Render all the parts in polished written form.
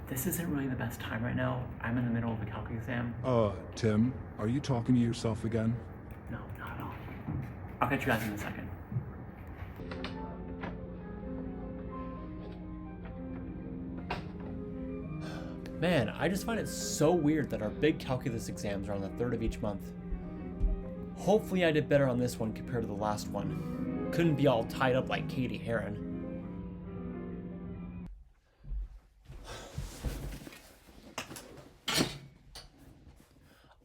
This isn't really the best time right now. I'm in the middle of a calc exam. Tim, are you talking to yourself again? No, not at all. I'll catch you guys in a second. Man, I just find it so weird that our big calculus exams are on the 3rd of each month. Hopefully I did better on this one compared to the last one. Couldn't be all tied up like Katie Heron.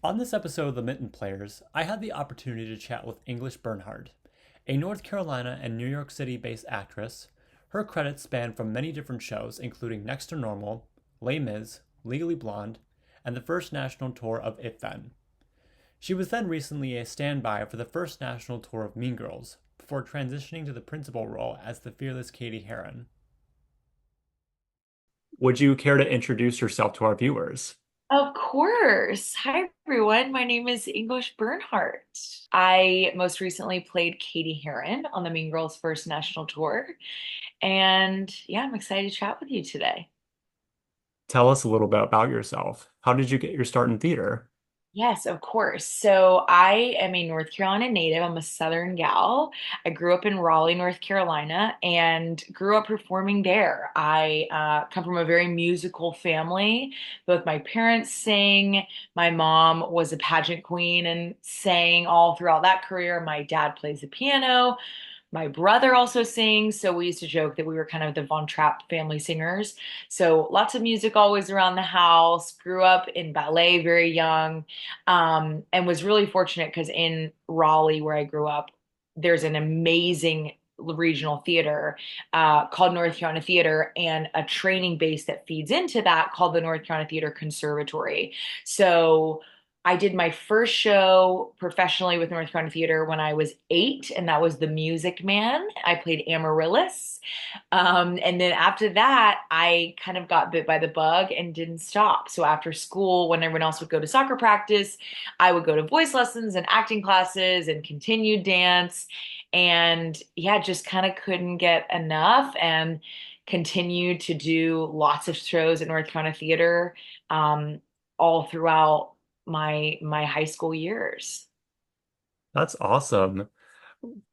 On this episode of the Mitten Players, I had the opportunity to chat with English Bernhardt, a North Carolina and New York City based actress. Her credits span from many different shows, including Next to Normal, Les Mis, Legally Blonde, and the first national tour of It Then. She was then recently a standby for the first national tour of Mean Girls, before transitioning to the principal role as the fearless Katie Heron. Would you care to introduce yourself to our viewers? Of course. Hi, everyone. My name is English Bernhardt. I most recently played Katie Heron on the Mean Girls first national tour. And yeah, I'm excited to chat with you today. Tell us a little bit about yourself. How did you get your start in theater? Yes, of course. So I am a North Carolina native. I'm a Southern gal. I grew up in Raleigh, North Carolina, and grew up performing there. I come from a very musical family. Both my parents sing. My mom was a pageant queen and sang all throughout that career. My dad plays the piano. My brother also sings, so we used to joke that we were kind of the Von Trapp family singers. So lots of music always around the house. Grew up in ballet very young, and was really fortunate because in Raleigh, where I grew up, there's an amazing regional theater called North Carolina Theater and a training base that feeds into that called the North Carolina Theater Conservatory. So I did my first show professionally with North Carolina Theater when I was 8, and that was The Music Man. I played Amaryllis. And then after that, I kind of got bit by the bug and didn't stop. So after school, when everyone else would go to soccer practice, I would go to voice lessons and acting classes and continued dance. And yeah, just kind of couldn't get enough and continued to do lots of shows at North Carolina Theater all throughout my high school years. That's awesome.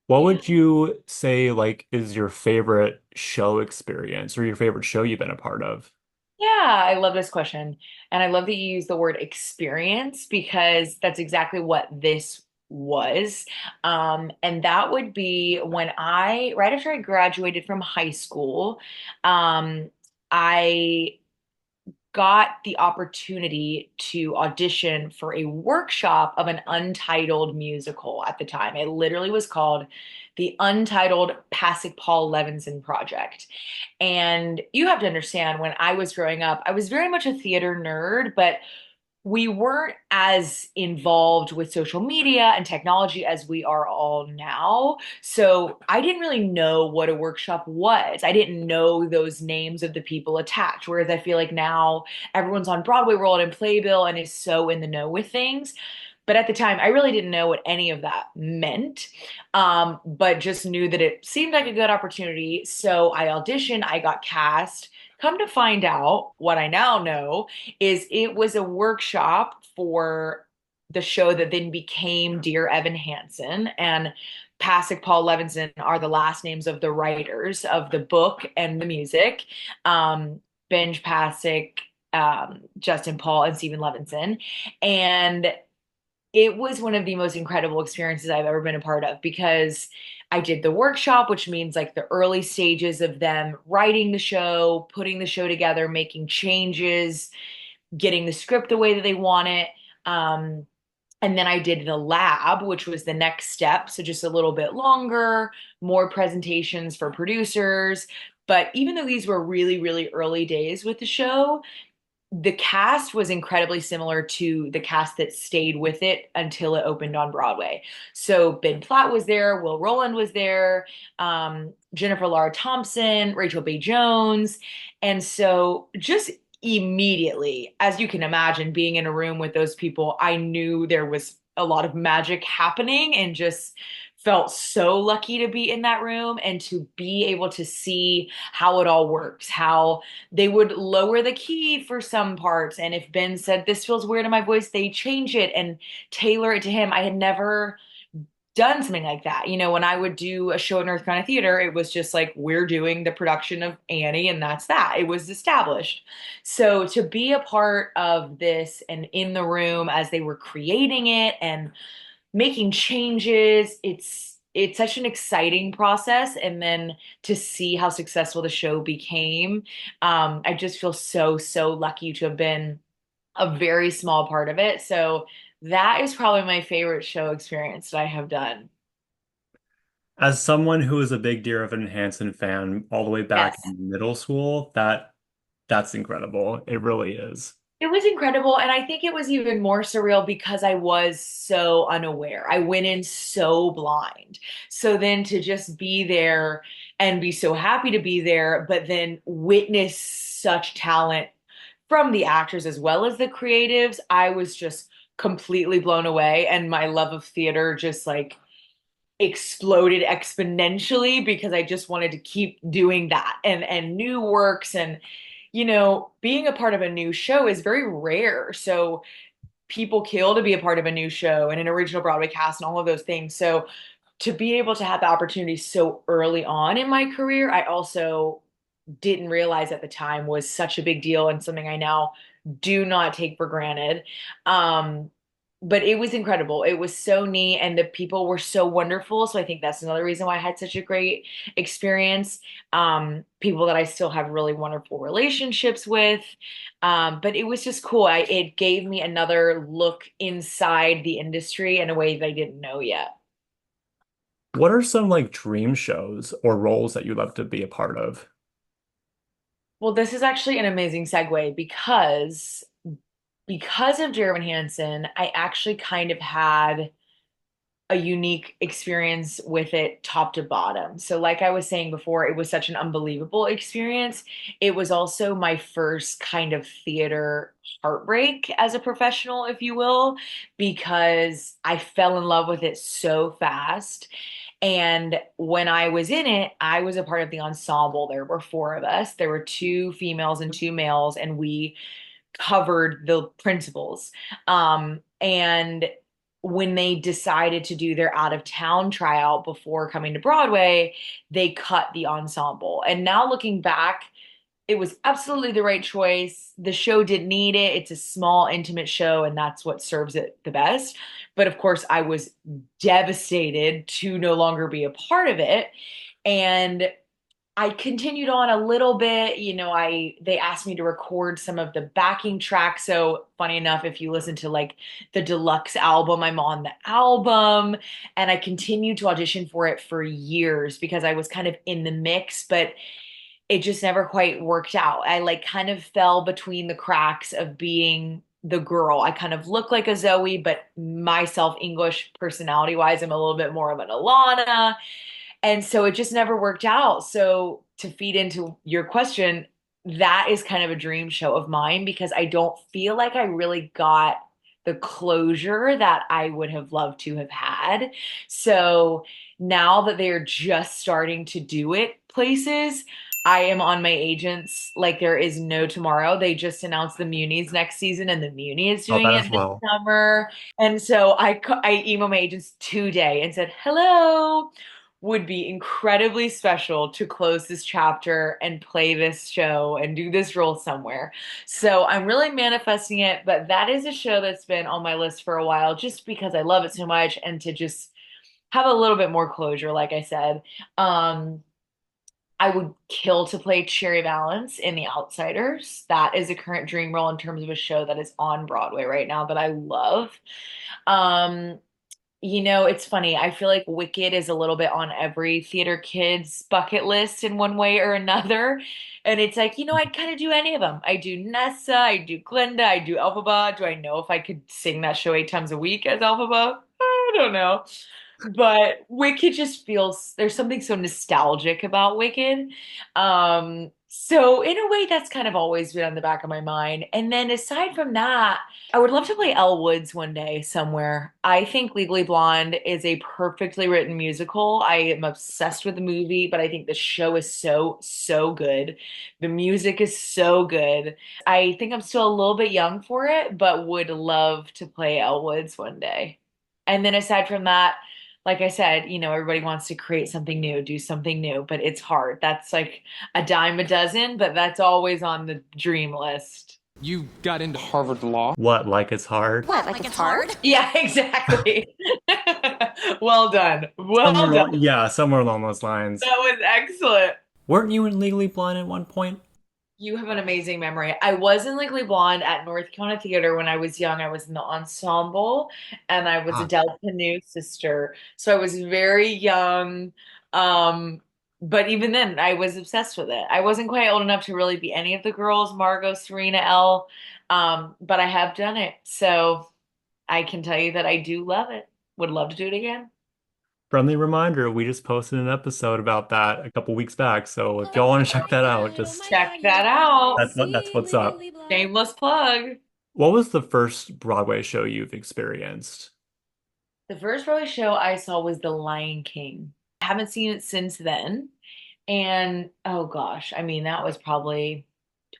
What Yeah. would you say is your favorite show experience or your favorite show you've been a part of? Yeah, I love this question. And I love that you use the word experience because that's exactly what this was. And that would be when right after I graduated from high school, I got the opportunity to audition for a workshop of an untitled musical at the time. It literally was called the Untitled Pasek Paul Levinson Project. And you have to understand, when I was growing up, I was very much a theater nerd, but we weren't as involved with social media and technology as we are all now. So I didn't really know what a workshop was. I didn't know those names of the people attached. Whereas I feel like now everyone's on Broadway World and Playbill and is so in the know with things. But at the time, I really didn't know what any of that meant, but just knew that it seemed like a good opportunity. So I auditioned, I got cast. Come to find out, what I now know is it was a workshop for the show that then became Dear Evan Hansen and Pasek Paul Levinson are the last names of the writers of the book and the music. Benj Pasek, Justin Paul, and Stephen Levinson. And it was one of the most incredible experiences I've ever been a part of because I did the workshop, which means like the early stages of them writing the show, putting the show together, making changes, getting the script the way that they want it. And then I did the lab, which was the next step. So just a little bit longer, more presentations for producers. But even though these were really, really early days with the show, the cast was incredibly similar to the cast that stayed with it until it opened on Broadway. So Ben Platt was there, Will Roland was there, Jennifer Lara Thompson, Rachel Bay Jones. And so just immediately, as you can imagine, being in a room with those people, I knew there was a lot of magic happening and just felt so lucky to be in that room and to be able to see how it all works, how they would lower the key for some parts. And if Ben said, this feels weird in my voice, they change it and tailor it to him. I had never done something like that. When I would do a show at North Carolina Theater, it was just like, we're doing the production of Annie, and that's that. It was established. So to be a part of this and in the room as they were creating it and making changes, it's such an exciting process. And then to see how successful the show became, I just feel so lucky to have been a very small part of it. So that is probably my favorite show experience that I have done. As someone who was a big Dear Evan Hansen fan all the way back Yes. in middle school, that's incredible. It really is. It was incredible. And I think it was even more surreal because I was so unaware. I went in so blind. So then to just be there and be so happy to be there, but then witness such talent from the actors as well as the creatives, I was just completely blown away. And my love of theater just like exploded exponentially because I just wanted to keep doing that and new works. And being a part of a new show is very rare. So people kill to be a part of a new show and an original Broadway cast and all of those things. So to be able to have the opportunity so early on in my career, I also didn't realize at the time was such a big deal and something I now do not take for granted. Um, but it was incredible. It was so neat, and the people were so wonderful. So I think that's another reason why I had such a great experience. People that I still have really wonderful relationships with. But it was just cool. It gave me another look inside the industry in a way that I didn't know yet. What are some like dream shows or roles that you'd love to be a part of? Well, this is actually an amazing segue because of Jeremy Hansen, I actually kind of had a unique experience with it top to bottom. So, like I was saying before, it was such an unbelievable experience. It was also my first kind of theater heartbreak as a professional, if you will, because I fell in love with it so fast. And when I was in it, I was a part of the ensemble. There were four of us. There were two females and two males, and we covered the principals. And when they decided to do their out of town tryout before coming to Broadway, they cut the ensemble. And now looking back, it was absolutely the right choice. The show didn't need it. It's a small, intimate show, and that's what serves it the best. But of course, I was devastated to no longer be a part of it. And I continued on a little bit. They asked me to record some of the backing tracks. So funny enough, if you listen to like the deluxe album, I'm on the album, and I continued to audition for it for years because I was kind of in the mix, but it just never quite worked out. I like kind of fell between the cracks of being the girl. I kind of look like a Zoe, but myself, English personality wise, I'm a little bit more of an Alana. And so it just never worked out. So to feed into your question, that is kind of a dream show of mine because I don't feel like I really got the closure that I would have loved to have had. So now that they're just starting to do it places, I am on my agents like there is no tomorrow. They just announced the Munis next season, and the Muni is Oh, doing that it as this well. summer. And so I emailed my agents today and said, hello, would be incredibly special to close this chapter and play this show and do this role somewhere. So I'm really manifesting it, but that is a show that's been on my list for a while just because I love it so much and to just have a little bit more closure, like I said. Um, I would kill to play Cherry Valance in The Outsiders. That is a current dream role in terms of a show that is on Broadway right now that I love. Um, it's funny. I feel like Wicked is a little bit on every theater kid's bucket list in one way or another. And it's like, I'd kind of do any of them. I do Nessa, I do Glinda, I do Elphaba. Do I know if I could sing that show 8 times a week as Elphaba? I don't know. But Wicked just feels there's something so nostalgic about Wicked. So in a way, that's kind of always been on the back of my mind. And then aside from that, I would love to play Elle Woods one day somewhere. I think Legally Blonde is a perfectly written musical. I am obsessed with the movie, but I think the show is so, so good. The music is so good. I think I'm still a little bit young for it, but would love to play Elle Woods one day. And then aside from that, like I said, everybody wants to create something new, do something new, but it's hard. That's like a dime a dozen, but that's always on the dream list. You got into Harvard Law? What, like it's hard? What, like it's hard? Yeah, exactly. Well done. Well done. Yeah, somewhere along those lines. That was excellent. Weren't you in Legally Blonde at one point? You have an amazing memory. I was in Legally Blonde at North Carolina Theater when I was young. I was in the ensemble and I was Ah, Adele Canoe's sister. So I was very young. But even then, I was obsessed with it. I wasn't quite old enough to really be any of the girls, Margot, Serena, Elle. But I have done it. So I can tell you that I do love it. Would love to do it again. Friendly reminder, we just posted an episode about that a couple weeks back, so if y'all want to check that out, just Check that out. that's what's up. Shameless plug. What was the first Broadway show you've experienced? The first Broadway show I saw was The Lion King. I haven't seen it since then. And oh gosh, I mean, that was probably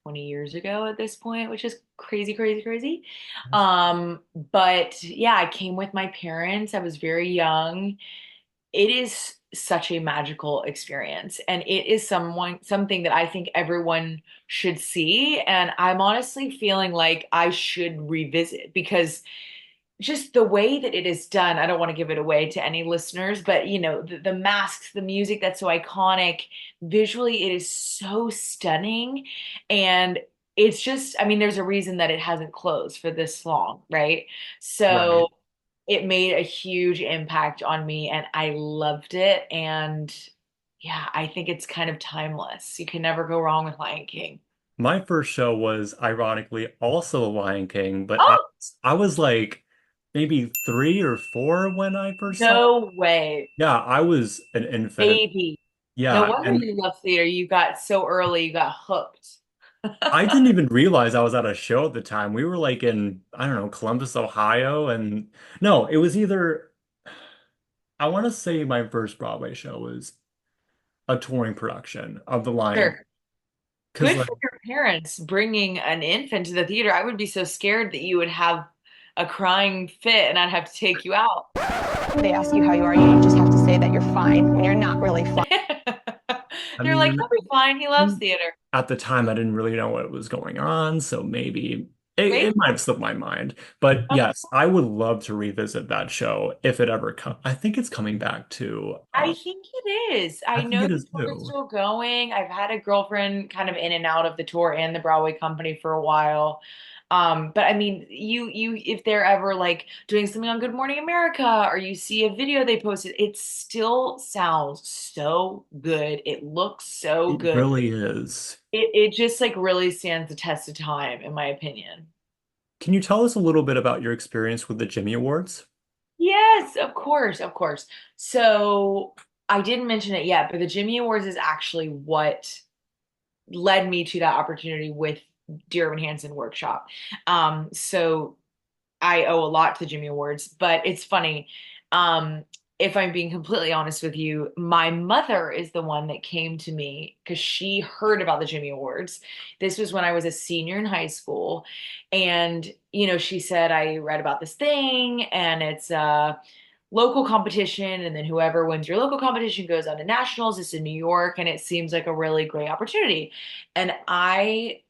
20 years ago at this point, which is crazy, crazy, crazy. But yeah, I came with my parents. I was very young. It is such a magical experience, and it is something that I think everyone should see. And I'm honestly feeling like I should revisit because just the way that it is done, I don't want to give it away to any listeners, but the masks, the music that's so iconic, visually it is so stunning. And it's just, I mean, there's a reason that it hasn't closed for this long, right? Right. So it made a huge impact on me and I loved it. And yeah, I think it's kind of timeless. You can never go wrong with Lion King. My first show was ironically also The Lion King, but Oh, I was like maybe 3 or 4 when I first saw it. no way. Yeah, I was an infant. Baby. No Yeah, wonder and you love theater. You got so early, you got hooked. I didn't even realize I was at a show at the time. We were like in, I don't know, Columbus, Ohio, and no, it was either I want to say my first Broadway show was a touring production of The Lion. Sure. Because Good like for your parents bringing an infant to the theater. I would be so scared that you would have a crying fit and I'd have to take you out. They ask you how you are, you just have to say that you're fine when you're not really fine. I They're like, mean, he'll be fine. He loves theater. at the time I didn't really know what was going on, so maybe Maybe. it might have slipped my mind. But yes, I would love to revisit that show if it ever comes. I think it's coming back to I think it is. I I think know it the is tour is too. still going. I've had a girlfriend kind of in and out of the tour and the Broadway company for a while. But I mean, if they're ever like doing something on Good Morning America or you see a video they posted, it still sounds so good. It looks so It good. really is. It just like really stands the test of time, in my opinion. Can you tell us a little bit about your experience with the Jimmy Awards? Yes, of course, of course. So I didn't mention it yet, but the Jimmy Awards is actually what led me to that opportunity with Dear Evan Hansen workshop. So I owe a lot to the Jimmy Awards, but it's funny. Um, if I'm being completely honest with you, my mother is the one that came to me because she heard about the Jimmy Awards. This was when I was a senior in high school. And, she said, I read about this thing and it's a local competition. And then whoever wins your local competition goes on to nationals. It's in New York and it seems like a really great opportunity. And I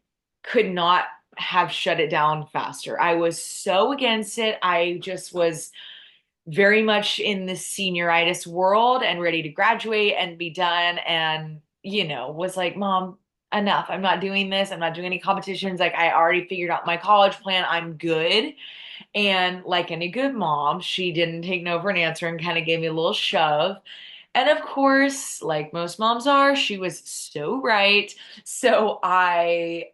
could not have shut it down faster. I was so against it. I just was very much in the senioritis world and ready to graduate and be done. And, was like, Mom, enough. I'm not doing this. I'm not doing any competitions. Like, I already figured out my college plan. I'm good. And like any good mom, she didn't take no for an answer and kind of gave me a little shove. And of course, like most moms are, she was so right. So I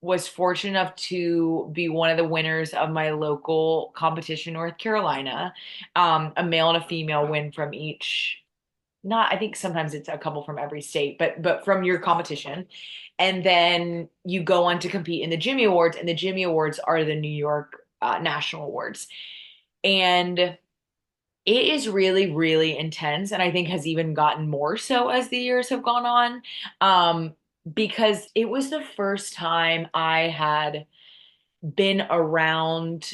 was fortunate enough to be one of the winners of my local competition, North Carolina. A male and a female win from each not, I think sometimes it's a couple from every state, but from your competition. And then you go on to compete in the Jimmy Awards, and the Jimmy Awards are the New York National Awards. And it is really, really intense, and I think has even gotten more so as the years have gone on. Because it was the first time I had been around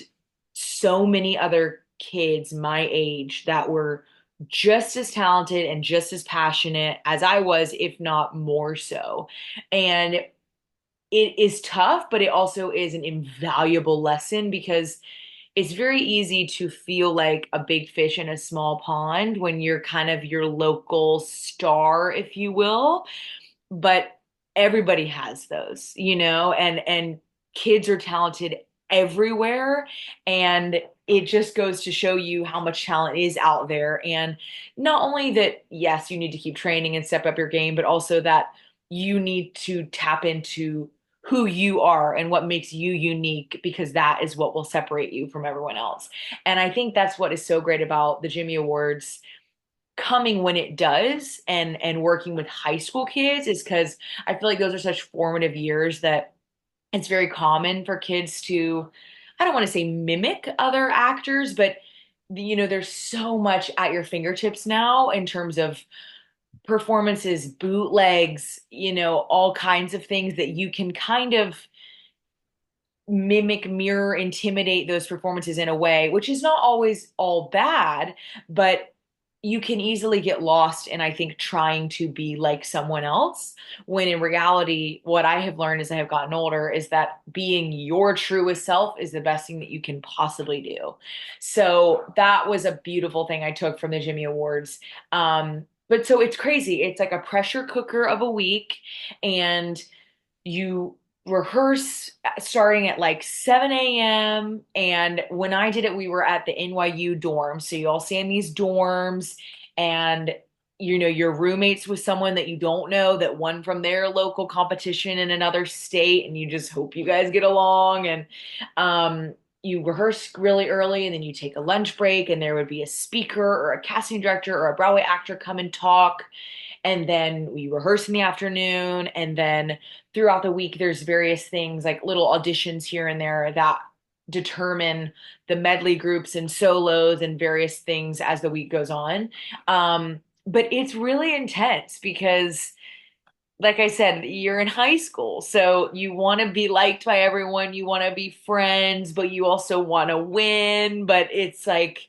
so many other kids my age that were just as talented and just as passionate as I was, if not more so. And it is tough, but it also is an invaluable lesson because it's very easy to feel like a big fish in a small pond when you're kind of your local star, if you will. But everybody has those, and kids are talented everywhere. And it just goes to show you how much talent is out there. And not only that, yes, you need to keep training and step up your game, but also that you need to tap into who you are and what makes you unique, because that is what will separate you from everyone else. And I think that's what is so great about the Jimmy Awards coming when it does, and working with high school kids, is because I feel like those are such formative years that it's very common for kids to, I don't want to say mimic other actors, but there's so much at your fingertips now in terms of performances, bootlegs, all kinds of things that you can kind of mimic, mirror, intimidate those performances in a way, which is not always all bad, but you can easily get lost in, I think, trying to be like someone else. When in reality, what I have learned as I have gotten older is that being your truest self is the best thing that you can possibly do. So that was a beautiful thing I took from the Jimmy Awards. But so it's crazy. It's like a pressure cooker of a week, and you rehearse starting at like 7 a.m. And when I did it, we were at the NYU dorms. So you all stay in these dorms, and your roommates with someone that you don't know that won from their local competition in another state, and you just hope you guys get along. And you rehearse really early, and then you take a lunch break, and there would be a speaker or a casting director or a Broadway actor come and talk. And then we rehearse in the afternoon, and then throughout the week there's various things like little auditions here and there that determine the medley groups and solos and various things as the week goes on. But it's really intense because, like I said, you're in high school, so you want to be liked by everyone, you want to be friends, but you also want to win. But it's like,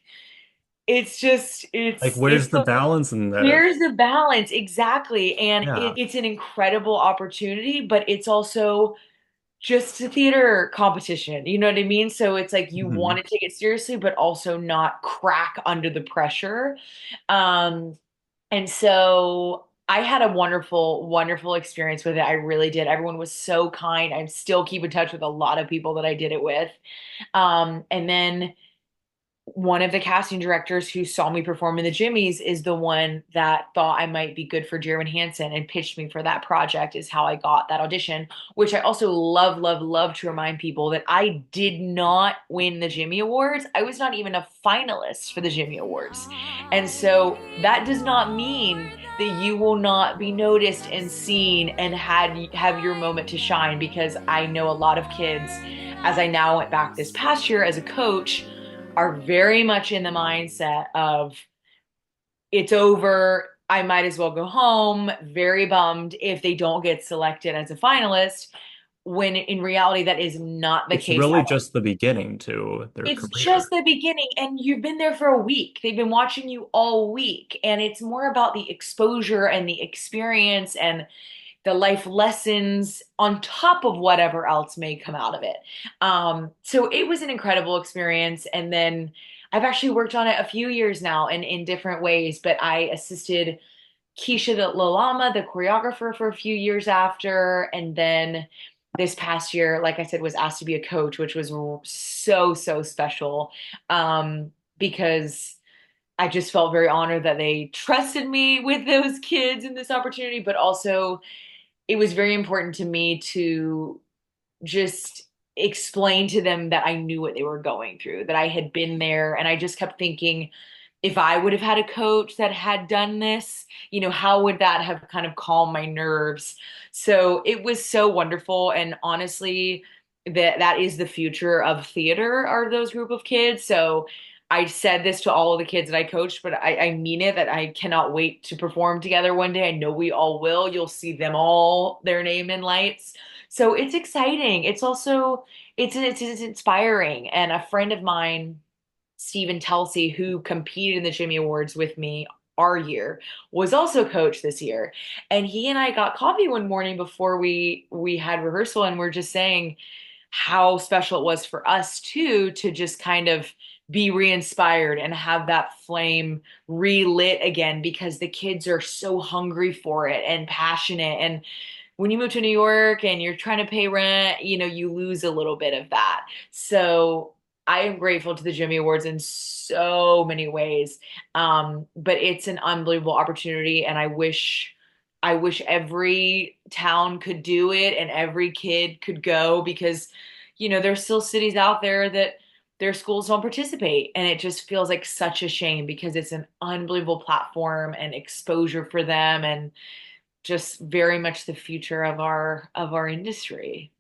it's just Like, it's where's the balance in this? where's the balance? Exactly. And Yeah. it's an incredible opportunity, but it's also just a theater competition. You know what I mean? So it's like you want Mhm. to take it seriously, but also not crack under the pressure. Um, and so I had a wonderful, wonderful experience with it. I really did. Everyone was so kind. I still keep in touch with a lot of people that I did it with. And then one of the casting directors who saw me perform in the Jimmys is the one that thought I might be good for Jeremy Hansen and pitched me for that project, is how I got that audition, which I also love, love, love to remind people that I did not win the Jimmy Awards. I was not even a finalist for the Jimmy Awards. And so that does not mean that you will not be noticed and seen and have your moment to shine, because I know a lot of kids, as I now went back this past year as a coach, are very much in the mindset of it's over, I might as well go home, very bummed if they don't get selected as a finalist, when in reality that is not the It's case really at all. just the beginning to their It's just career. the beginning, and you've been there for a week. They've been watching you all week, and it's more about the exposure and the experience and the life lessons on top of whatever else may come out of it. So it was an incredible experience. And then I've actually worked on it a few years now in different ways, but I assisted Keisha the Lalama, the choreographer, for a few years after. And then this past year, like I said, was asked to be a coach, which was so, so special. Because I just felt very honored that they trusted me with those kids in this opportunity, but also it was very important to me to just explain to them that I knew what they were going through, that I had been there. And I just kept thinking, if I would have had a coach that had done this, how would that have kind of calmed my nerves? So it was so wonderful. And honestly, that is the future of theater, are those group of kids. So I said this to all of the kids that I coached, but I mean it, that I cannot wait to perform together one day. I know we all will. You'll see them all, their name in lights. So it's exciting. It's also it's inspiring. And a friend of mine, Stephen Telsey, who competed in the Jimmy Awards with me our year, was also coach this year. And he and I got coffee one morning before we had rehearsal, and we're just saying how special it was for us too to just kind of be re-inspired and have that flame relit again, because the kids are so hungry for it and passionate. And when you move to New York and you're trying to pay rent, you lose a little bit of that. So I am grateful to the Jimmy Awards in so many ways. But it's an unbelievable opportunity, and I wish every town could do it and every kid could go, because, there's still cities out there that their schools don't participate. And it just feels like such a shame, because it's an unbelievable platform and exposure for them, and just very much the future of our industry.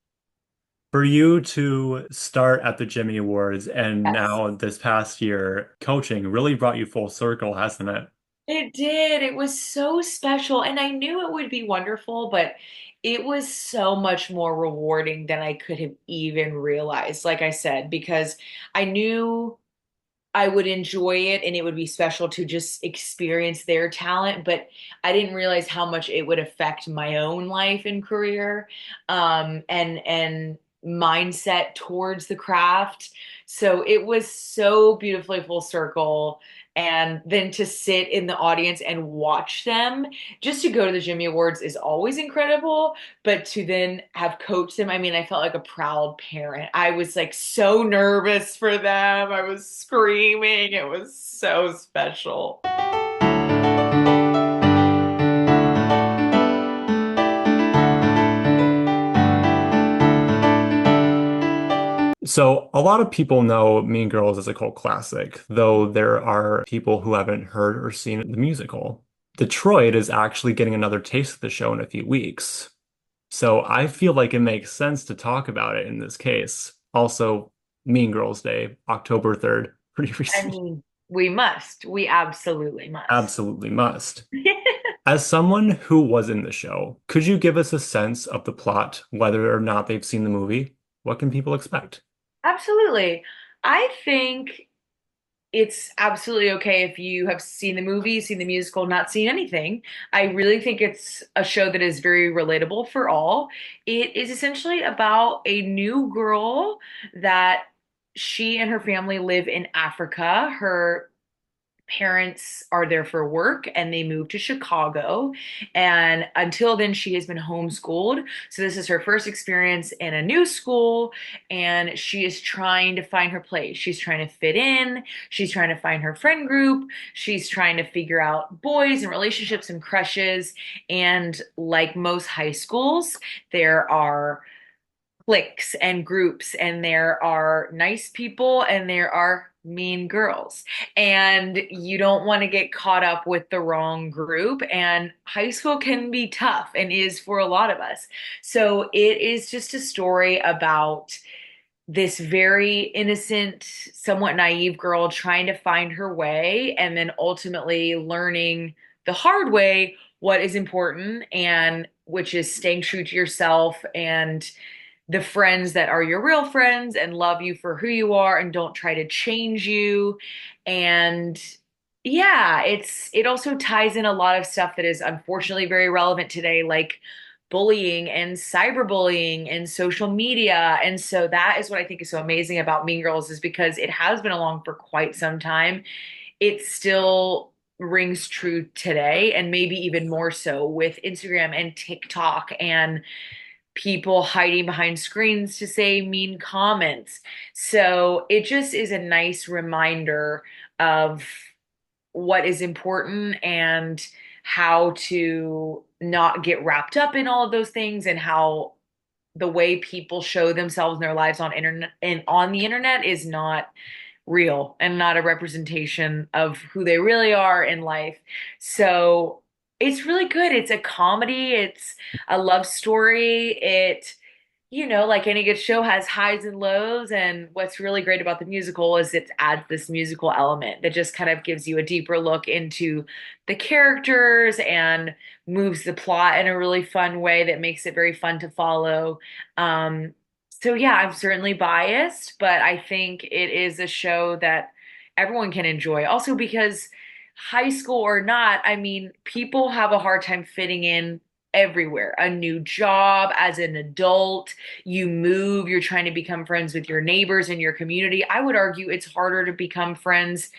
For you to start at the Jimmy Awards and Yes. now this past year coaching really brought you full circle, hasn't it? It did. It was so special. And I knew it would be wonderful, but it was so much more rewarding than I could have even realized, like I said, because I knew I would enjoy it and it would be special to just experience their talent, but I didn't realize how much it would affect my own life and career, and mindset towards the craft. So it was so beautifully full circle. And then to sit in the audience and watch them, just to go to the Jimmy Awards is always incredible, but to then have coached them, I mean, I felt like a proud parent. I was like so nervous for them. I was screaming. It was so special. So, a lot of people know Mean Girls as a cult classic, though there are people who haven't heard or seen the musical. Detroit is actually getting another taste of the show in a few weeks. So, I feel like it makes sense to talk about it in this case. Also, Mean Girls Day, October 3rd, pretty I recent. mean, we must. We absolutely must. Absolutely must. As someone who was in the show, could you give us a sense of the plot, whether or not they've seen the movie? What can people expect? Absolutely. I think it's absolutely okay if you have seen the movie, seen the musical, not seen anything. I really think it's a show that is very relatable for all. It is essentially about a new girl that she and her family live in Africa. Her parents are there for work and they moved to Chicago. And until then, she has been homeschooled. So this is her first experience in a new school, and she is trying to find her place. She's trying to fit in. She's trying to find her friend group. She's trying to figure out boys and relationships and crushes. And like most high schools, there are cliques and groups, and there are nice people and there are mean girls, and you don't want to get caught up with the wrong group. And high school can be tough and is for a lot of us. So it is just a story about this very innocent, somewhat naive girl trying to find her way, and then ultimately learning the hard way what is important, and which is staying true to yourself and the friends that are your real friends and love you for who you are and don't try to change you. And yeah, it also ties in a lot of stuff that is unfortunately very relevant today, like bullying and cyberbullying and social media. And so that is what I think is so amazing about Mean Girls, is because it has been along for quite some time. It still rings true today, and maybe even more so with Instagram and TikTok and people hiding behind screens to say mean comments. So it just is a nice reminder of what is important and how to not get wrapped up in all of those things, and how the way people show themselves in their lives on internet and on the internet is not real and not a representation of who they really are in life. So it's really good. It's a comedy, it's a love story. Like any good show has highs and lows. And what's really great about the musical is it adds this musical element that just kind of gives you a deeper look into the characters and moves the plot in a really fun way that makes it very fun to follow. So yeah, I'm certainly biased, but I think it is a show that everyone can enjoy. Also because high school or not, I mean, people have a hard time fitting in everywhere. A new job as an adult, you move, you're trying to become friends with your neighbors in your community. I would argue it's harder to become friends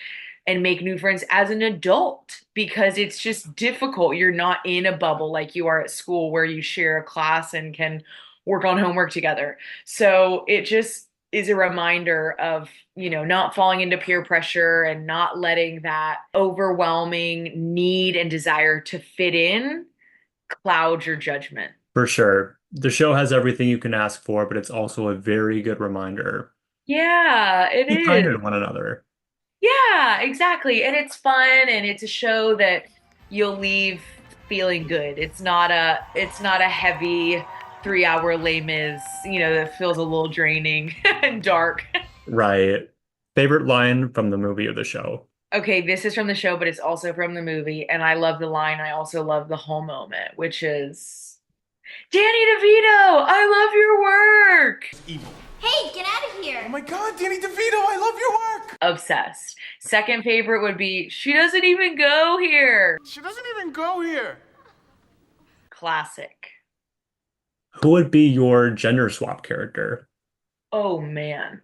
and make new friends as an adult because it's just difficult. You're not in a bubble like you are at school where you share a class and can work on homework together. So it just is a reminder of, not falling into peer pressure and not letting that overwhelming need and desire to fit in cloud your judgment. For sure. The show has everything you can ask for, but it's also a very good reminder. Yeah, it Be kind is. to one another. Yeah, exactly. And it's fun and it's a show that you'll leave feeling good. It's not a heavy 3 hour Les Mis, that feels a little draining and dark. Right. Favorite line from the movie or the show? Okay, this is from the show, but it's also from the movie, and I love the line. I also love the whole moment, which is Danny DeVito, I love your work. Evil. Hey, get out of here! Oh my God, Danny DeVito, I love your work! Obsessed. Second favorite would be She Doesn't Even Go Here. She doesn't even go here. Classic. Who would be your gender swap character? Oh man.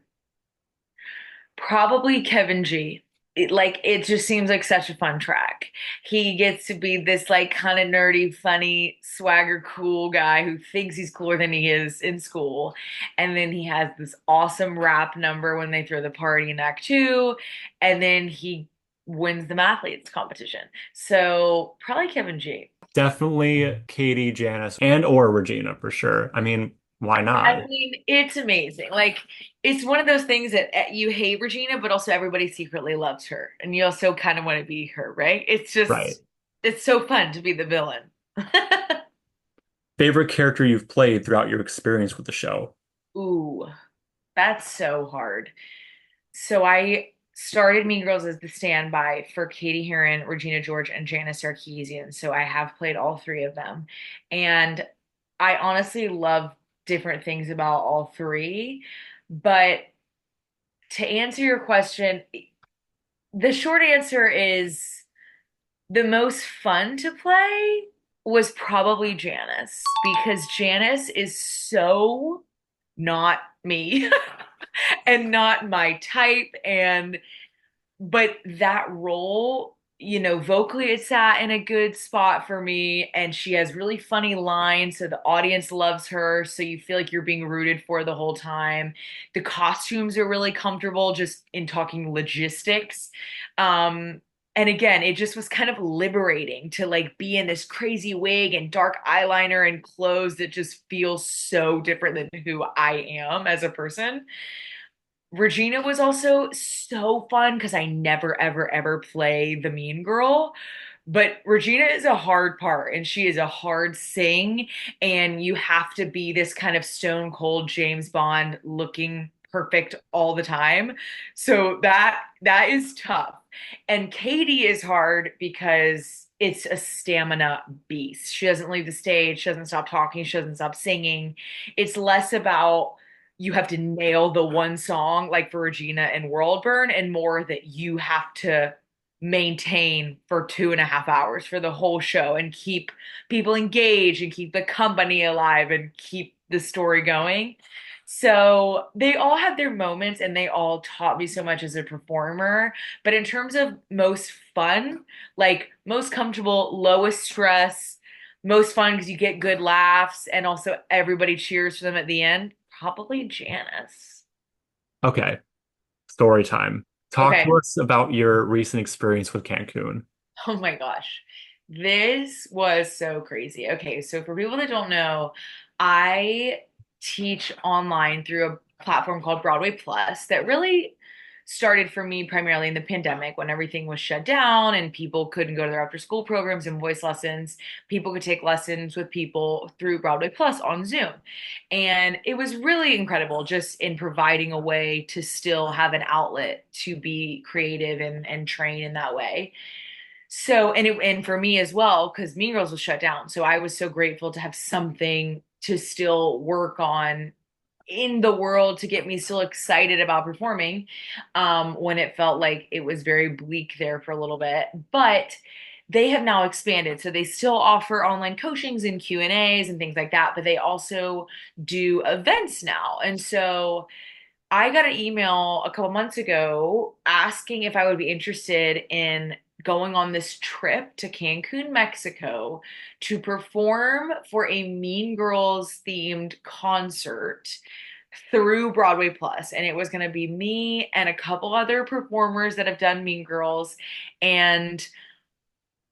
Probably Kevin G. It just seems like such a fun track. He gets to be this like kind of nerdy, funny, swagger, cool guy who thinks he's cooler than he is in school. And then he has this awesome rap number when they throw the party in Act Two, and then he wins the mathletes competition. So probably Kevin G. Definitely Katie, Janice, and or Regina for sure. I mean, why not? I mean, it's amazing. Like, it's one of those things that you hate Regina, but also everybody secretly loves her. And you also kind of want to be her, right? Right. It's so fun to be the villain. Favorite character you've played throughout your experience with the show? Ooh, that's so hard. So I started Mean Girls as the standby for Katie Heron, Regina George, and Janice Sarkeesian. So I have played all three of them. And I honestly love different things about all three. But to answer your question, the short answer is the most fun to play was probably Janice because Janice is so not me and not my type but that role, vocally it sat in a good spot for me and she has really funny lines so the audience loves her so you feel like you're being rooted for the whole time. The costumes are really comfortable just in talking logistics. And again, it just was kind of liberating to like be in this crazy wig and dark eyeliner and clothes that just feel so different than who I am as a person. Regina was also so fun because I never, ever, ever play the mean girl. But Regina is a hard part and she is a hard sing. And you have to be this kind of stone cold James Bond looking perfect all the time. So that is tough. And Katie is hard because it's a stamina beast. She doesn't leave the stage, she doesn't stop talking, she doesn't stop singing. It's less about you have to nail the one song like for Regina and World Burn and more that you have to maintain for 2.5 hours for the whole show and keep people engaged and keep the company alive and keep the story going. So they all had their moments and they all taught me so much as a performer. But in terms of most fun, like most comfortable, lowest stress, most fun because you get good laughs and also everybody cheers for them at the end, probably Janice. Okay, story time. Talk Okay. to us about your recent experience with Cancun. Oh my gosh. This was so crazy. Okay, so for people that don't know, I teach online through a platform called Broadway Plus that really started for me primarily in the pandemic when everything was shut down and people couldn't go to their after school programs and voice lessons. People could take lessons with people through Broadway Plus on Zoom. And it was really incredible just in providing a way to still have an outlet to be creative and train in that way. So, and for me as well, because Mean Girls was shut down. So I was so grateful to have something to still work on in the world to get me still excited about performing, when it felt like it was very bleak there for a little bit. But they have now expanded. So they still offer online coachings and Q&As and things like that, but they also do events now. And so I got an email a couple months ago asking if I would be interested in going on this trip to Cancun, Mexico to perform for a Mean Girls themed concert through Broadway Plus. And it was going to be me and a couple other performers that have done Mean Girls, and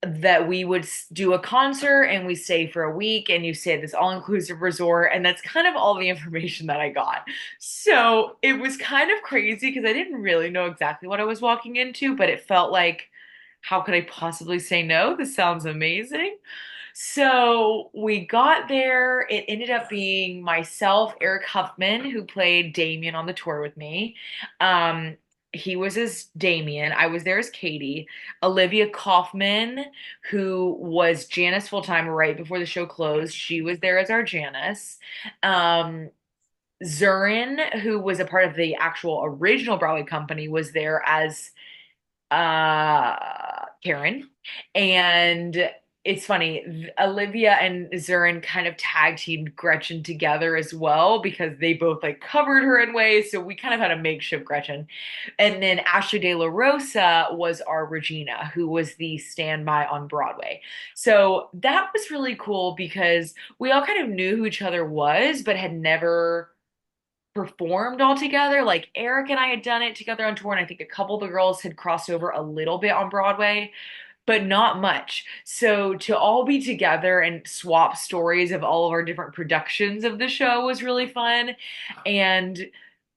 that we would do a concert and we stay for a week and you stay at this all-inclusive resort. And that's kind of all the information that I got. So it was kind of crazy because I didn't really know exactly what I was walking into, but it felt like, how could I possibly say no? This sounds amazing. So we got there. It ended up being myself, Eric Huffman, who played Damien on the tour with me. He was as Damien. I was there as Katie. Olivia Kaufman, who was Janice full time right before the show closed, she was there as our Janice. Zurin, who was a part of the actual original Broadway company, was there as Karen. And it's funny, Olivia and Zurin kind of tag teamed Gretchen together as well because they both like covered her in ways. So we kind of had a makeshift Gretchen. And then Ashley De La Rosa was our Regina, who was the standby on Broadway. So that was really cool because we all kind of knew who each other was, but had never performed all together. Like Eric and I had done it together on tour, and I think a couple of the girls had crossed over a little bit on Broadway, but not much. So to all be together and swap stories of all of our different productions of the show was really fun. And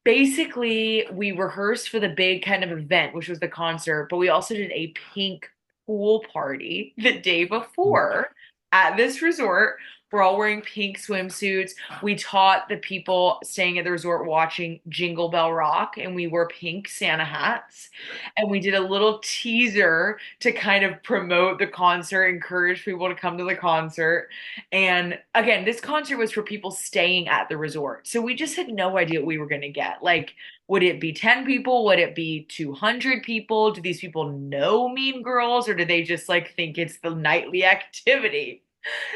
basically, we rehearsed for the big kind of event, which was the concert, but we also did a pink pool party the day before at this resort. We're all wearing pink swimsuits. We taught the people staying at the resort watching Jingle Bell Rock, and we wore pink Santa hats. And we did a little teaser to kind of promote the concert, encourage people to come to the concert. And again, this concert was for people staying at the resort. So we just had no idea what we were going to get. Like, would it be 10 people? Would it be 200 people? Do these people know Mean Girls, or do they just like think it's the nightly activity?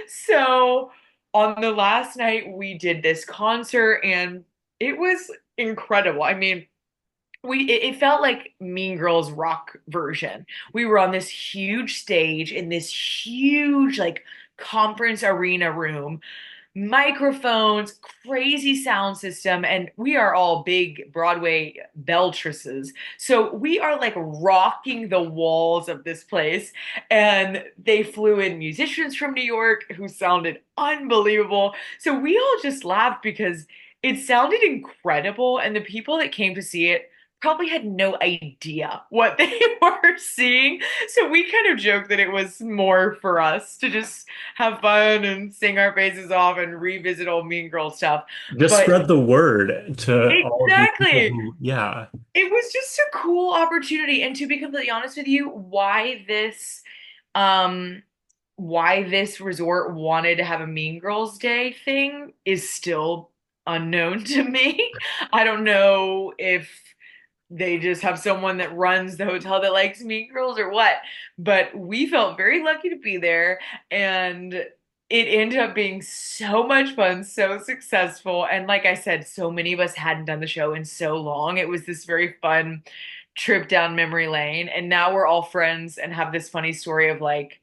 So on the last night, we did this concert and it was incredible. I mean, it felt like Mean Girls rock version. We were on this huge stage in this huge like conference arena room, microphones, crazy sound system, and we are all big Broadway beltresses. So we are like rocking the walls of this place. And they flew in musicians from New York who sounded unbelievable. So we all just laughed because it sounded incredible. And the people that came to see it probably had no idea what they were seeing. So we kind of joked that it was more for us to just have fun and sing our faces off and revisit old Mean Girl stuff. Just But spread the word to all of these exactly. people who, yeah. It was just a cool opportunity. And to be completely honest with you, why this resort wanted to have a Mean Girls Day thing is still unknown to me. I don't know if they just have someone that runs the hotel that likes Mean Girls or what, but we felt very lucky to be there, and it ended up being so much fun, so successful, and like I said, so many of us hadn't done the show in so long. It was this very fun trip down memory lane, and now we're all friends and have this funny story of like,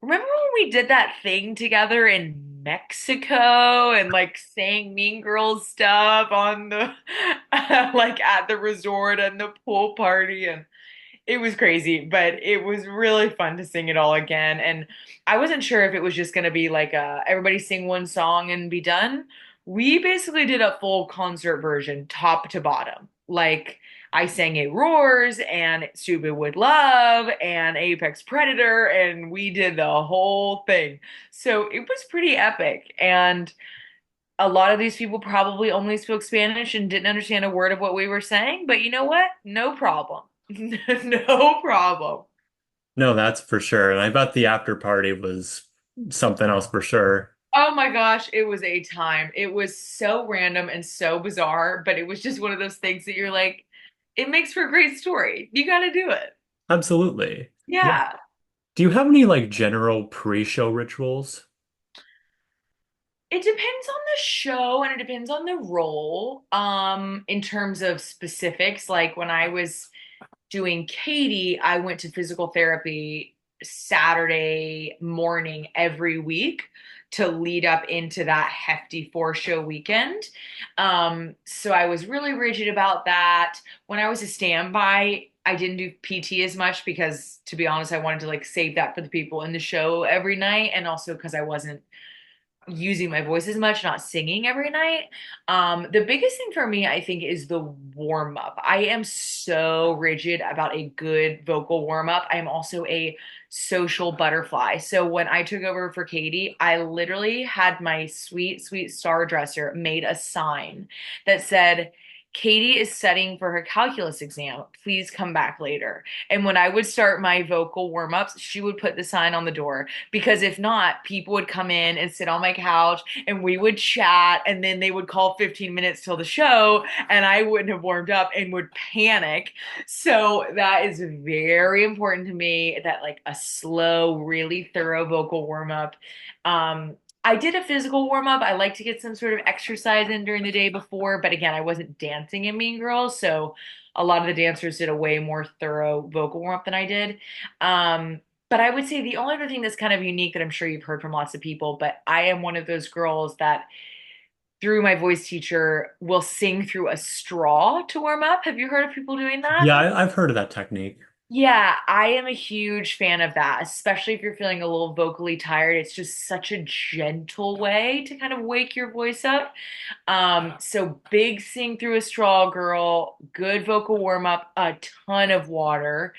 remember when we did that thing together in Mexico and like sang Mean Girls stuff on the like at the resort and the pool party, and it was crazy, but it was really fun to sing it all again. And I wasn't sure if it was just going to be like everybody sing one song and be done. We basically did a full concert version, top to bottom. Like I sang a Roars and Stupid with Love and Apex Predator, and we did the whole thing. So it was pretty epic. And a lot of these people probably only spoke Spanish and didn't understand a word of what we were saying, but you know what? No problem. No problem. No, that's for sure. And I bet the after party was something else for sure. Oh my gosh, it was a time. It was so random and so bizarre, but it was just one of those things that you're like, it makes for a great story. You got to do it. Absolutely. Yeah. Yeah. Do you have any like general pre-show rituals? It depends on the show and it depends on the role. In terms of specifics, like when I was doing Katie, I went to physical therapy Saturday morning every week to lead up into that hefty four-show weekend. So I was really rigid about that. When I was a standby, I didn't do PT as much because, to be honest, I wanted to like save that for the people in the show every night, and also because I wasn't using my voice as much, not singing every night. The biggest thing for me, I think, is the warm up. I am so rigid about a good vocal warm up. I am also a social butterfly. So when I took over for Katie, I literally had my sweet, sweet star dresser made a sign that said, Katie is studying for her calculus exam. Please come back later. And when I would start my vocal warm ups, she would put the sign on the door because if not, people would come in and sit on my couch and we would chat and then they would call 15 minutes till the show and I wouldn't have warmed up and would panic. So that is very important to me, that like a slow, really thorough vocal warm up. I did a physical warm up. I like to get some sort of exercise in during the day before, but again, I wasn't dancing in Mean Girls, so a lot of the dancers did a way more thorough vocal warm up than I did. But I would say the only other thing that's kind of unique that I'm sure you've heard from lots of people, but I am one of those girls that through my voice teacher will sing through a straw to warm up. Have you heard of people doing that? Yeah, I've heard of that technique. Yeah, I am a huge fan of that, especially if you're feeling a little vocally tired. It's just such a gentle way to kind of wake your voice up. So big sing through a straw girl, good vocal warm up, a ton of water.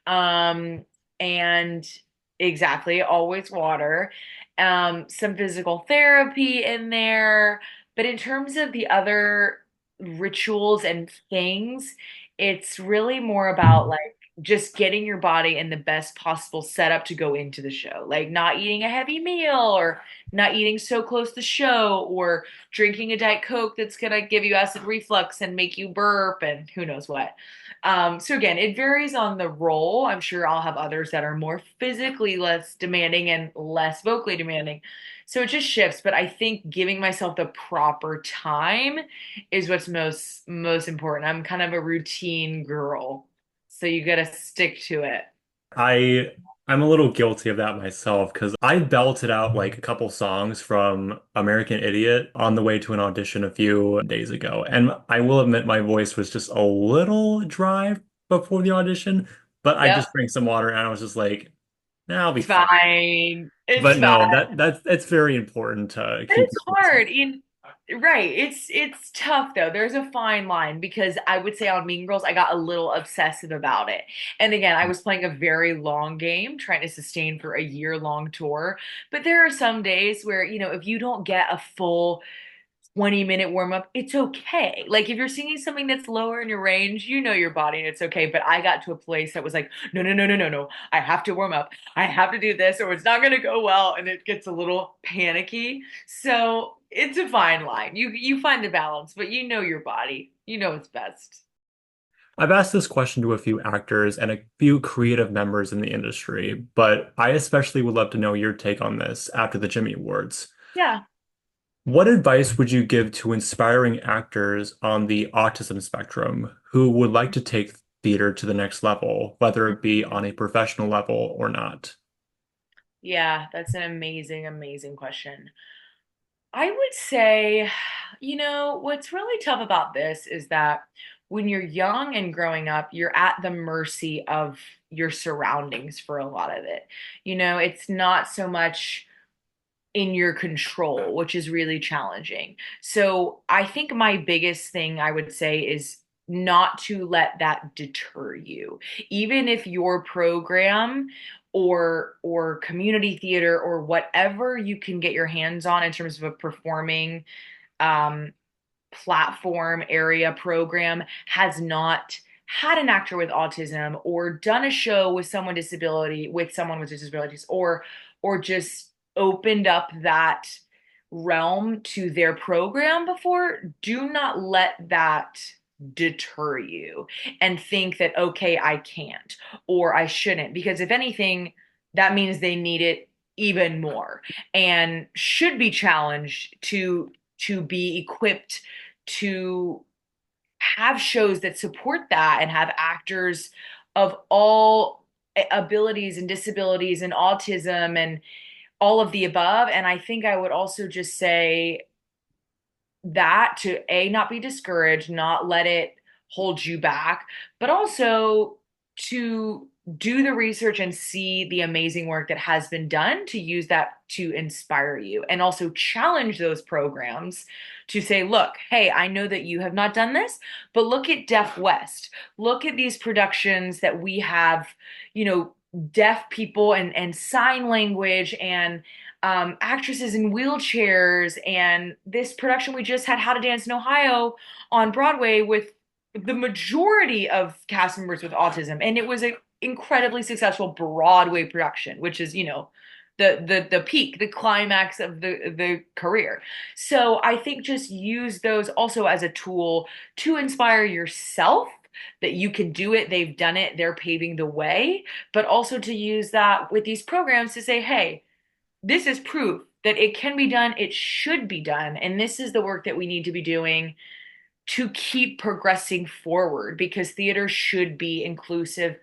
Um, and exactly, always water. Some physical therapy in there. But in terms of the other rituals and things, it's really more about like just getting your body in the best possible setup to go into the show. Like not eating a heavy meal or not eating so close to the show or drinking a Diet Coke that's gonna give you acid reflux and make you burp and who knows what. So again, it varies on the role. I'm sure I'll have others that are more physically less demanding and less vocally demanding. So it just shifts, but I think giving myself the proper time is what's most important. I'm kind of a routine girl. So you got to stick to it. I I'm a little guilty of that myself because I belted out like a couple songs from American Idiot on the way to an audition a few days ago. And I will admit my voice was just a little dry before the audition, but I Yep. just drank some water and I was just like, nah, I'll be It's fine. fine. It's But fine. no, that's it's very important to But keep it's your voice. hard. Right. It's tough though. There's a fine line because I would say on Mean Girls, I got a little obsessive about it. And again, I was playing a very long game, trying to sustain for a year-long tour. But there are some days where, if you don't get a full 20-minute warm up, it's okay. Like if you're singing something that's lower in your range, you know your body and it's okay. But I got to a place that was like, no, no, no, no, no, no. I have to warm up. I have to do this or it's not going to go well. And it gets a little panicky. So it's a fine line. You find the balance, but you know your body. You know it's best. I've asked this question to a few actors and a few creative members in the industry, but I especially would love to know your take on this after the Jimmy Awards. Yeah. What advice would you give to inspiring actors on the autism spectrum who would like to take theater to the next level, whether it be on a professional level or not? Yeah, that's an amazing, amazing question. I would say, what's really tough about this is that when you're young and growing up, you're at the mercy of your surroundings for a lot of it. It's not so much in your control, which is really challenging. So I think my biggest thing I would say is not to let that deter you. Even if your program or community theater or whatever you can get your hands on in terms of a performing um, platform area program has not had an actor with autism or done a show with someone with disabilities or just opened up that realm to their program before, do not let that deter you and think that, okay, I can't or I shouldn't, because if anything, that means they need it even more and should be challenged to be equipped to have shows that support that and have actors of all abilities and disabilities and autism and all of the above. And I think I would also just say that to not be discouraged, not let it hold you back, but also to do the research and see the amazing work that has been done, to use that to inspire you and also challenge those programs to say, look, hey, I know that you have not done this, but look at Deaf West. Look at these productions that we have, deaf people and sign language and actresses in wheelchairs, and this production we just had, How to Dance in Ohio, on Broadway with the majority of cast members with autism, and it was an incredibly successful Broadway production, which is the peak, the climax of the career. So I think just use those also as a tool to inspire yourself that you can do it, they've done it, they're paving the way, but also to use that with these programs to say, hey, this is proof that it can be done, it should be done, and this is the work that we need to be doing to keep progressing forward, because theater should be inclusive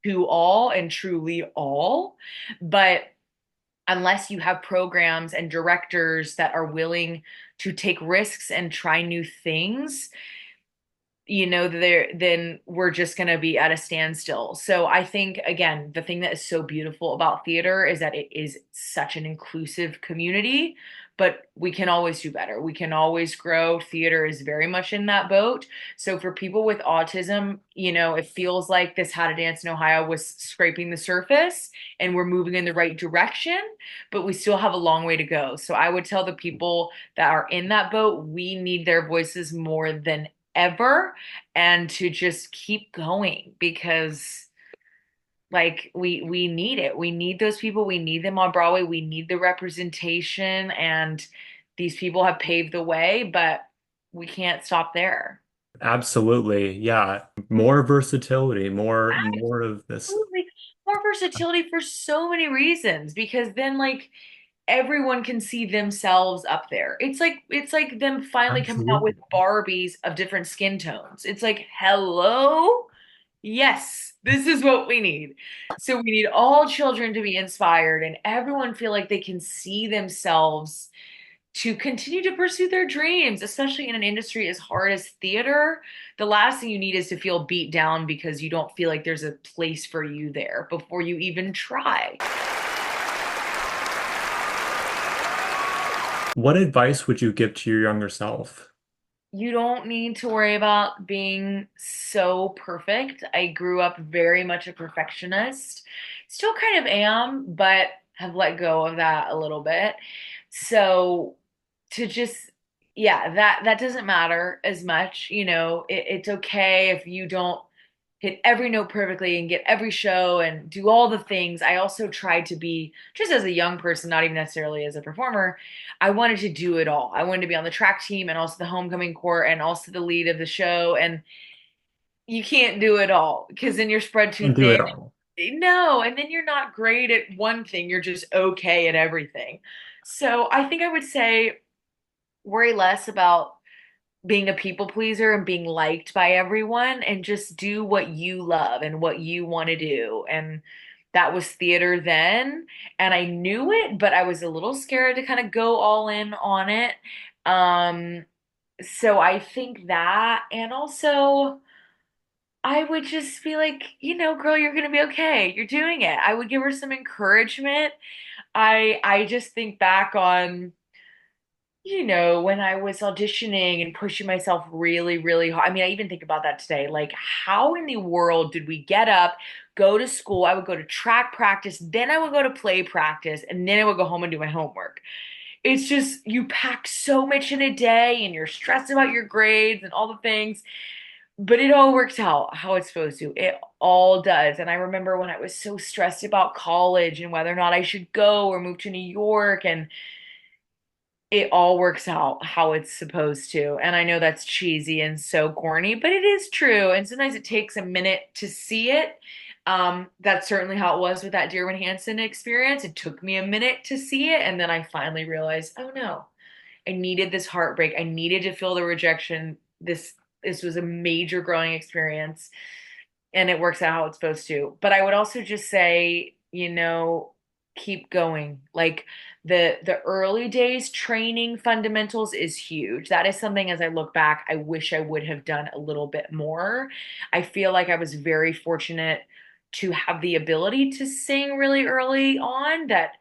to all and truly all. But unless you have programs and directors that are willing to take risks and try new things, then we're just going to be at a standstill. So I think, again, the thing that is so beautiful about theater is that it is such an inclusive community, but we can always do better. We can always grow. Theater is very much in that boat. So for people with autism, it feels like this How to Dance in Ohio was scraping the surface and we're moving in the right direction, but we still have a long way to go. So I would tell the people that are in that boat, we need their voices more than ever, and to just keep going, because we need it. We need those people. We need them on Broadway. We need the representation, and these people have paved the way, but we can't stop there. Absolutely. Yeah. More versatility, more of this. Absolutely. More versatility for so many reasons, because then everyone can see themselves up there. It's like them finally coming out with Absolutely. Barbies of different skin tones. It's like, hello? Yes, this is what we need. So we need all children to be inspired and everyone feel like they can see themselves to continue to pursue their dreams, especially in an industry as hard as theater. The last thing you need is to feel beat down because you don't feel like there's a place for you there before you even try. What advice would you give to your younger self? You don't need to worry about being so perfect. I grew up very much a perfectionist. Still kind of am, but have let go of that a little bit. So to just, yeah, that doesn't matter as much. It's okay if you don't hit every note perfectly and get every show and do all the things. I also tried to be, just as a young person, not even necessarily as a performer, I wanted to do it all. I wanted to be on the track team and also the homecoming court and also the lead of the show. And you can't do it all because then you're spread too And do thin. it all. No, and then you're not great at one thing. You're just okay at everything. So I think I would say worry less about being a people pleaser and being liked by everyone, and just do what you love and what you want to do. And that was theater then, and I knew it, but I was a little scared to kind of go all in on it. Um, so I think that, and also I would just be like, girl, you're gonna be okay. You're doing it. I would give her some encouragement. I just think back on When I was auditioning and pushing myself really, really hard. I mean, I even think about that today. Like, how in the world did we get up, go to school? I would go to track practice, then I would go to play practice, and then I would go home and do my homework. It's just, you pack so much in a day and you're stressed about your grades and all the things, but it all works out how it's supposed to. It all does. And I remember when I was so stressed about college and whether or not I should go or move to New York, and it all works out how it's supposed to. And I know that's cheesy and so corny, but it is true. And sometimes it takes a minute to see it. That's certainly how it was with that Dear Evan Hansen experience. It took me a minute to see it, and then I finally realized, oh no, I needed this heartbreak. I needed to feel the rejection. This was a major growing experience, and it works out how it's supposed to. But I would also just say, keep going. Like the early days training fundamentals is huge. That is something, as I look back, I wish I would have done a little bit more. I feel like I was very fortunate to have the ability to sing really early on, that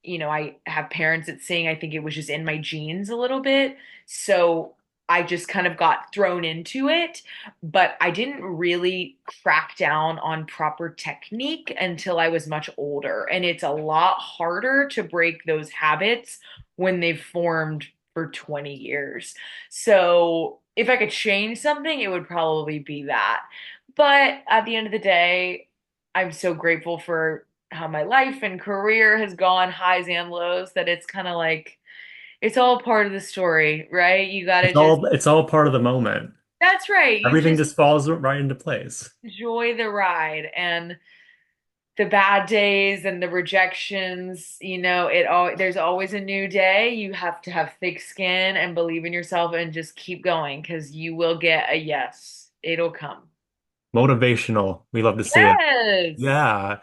I have parents that sing. I think it was just in my genes a little bit. So I just kind of got thrown into it, but I didn't really crack down on proper technique until I was much older. And it's a lot harder to break those habits when they've formed for 20 years. So if I could change something, it would probably be that. But at the end of the day, I'm so grateful for how my life and career has gone, highs and lows, that it's kind of like, it's all part of the story, right? You gotta just, It's all part of the moment. that's right. You Everything just just falls right into place. enjoy the ride, and the bad days and the rejections, there's always a new day. You have to have thick skin and believe in yourself and just keep going, because you will get a yes. It'll come. Motivational. We love to see it. Yes. Yeah.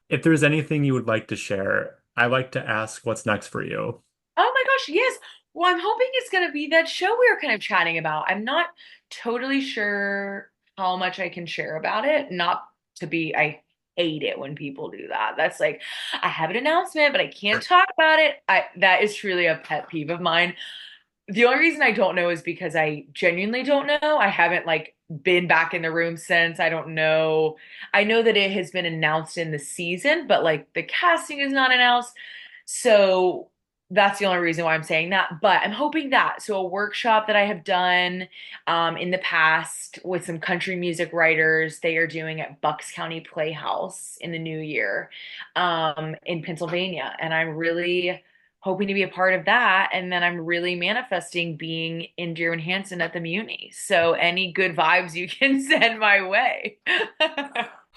If there's anything you would like to share, I like to ask what's next for you. Oh my gosh, yes. Well, I'm hoping it's going to be that show we were kind of chatting about. I'm not totally sure how much I can share about it. Not to be, I hate it when people do that. That's like, I have an announcement, but I can't talk about it. That is truly a pet peeve of mine. The only reason I don't know is because I genuinely don't know. I haven't like been back in the room since. I don't know. I know that it has been announced in the season, but like the casting is not announced. So that's the only reason why I'm saying that. But I'm hoping that. So a workshop that I have done in the past with some country music writers, they are doing at Bucks County Playhouse in the new year in Pennsylvania. And I'm really hoping to be a part of that. And then I'm really manifesting being in Dear Evan Hansen at the Muni. So any good vibes you can send my way.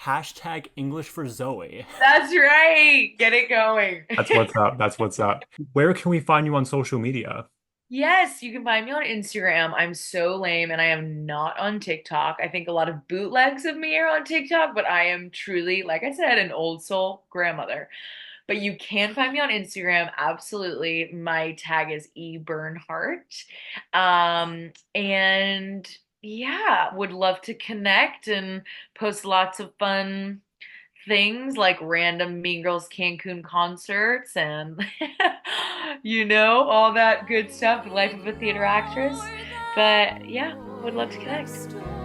Hashtag English for Zoe. That's right. Get it going. That's what's up. That's what's up. Where can we find you on social media? Yes, you can find me on Instagram. I'm so lame and I am not on TikTok. I think a lot of bootlegs of me are on TikTok, but I am truly, like I said, an old soul grandmother. But you can find me on Instagram. Absolutely. My tag is eBernhardt. And yeah, would love to connect and post lots of fun things like random Mean Girls Cancun concerts and, all that good stuff, the life of a theater actress. But yeah, would love to connect.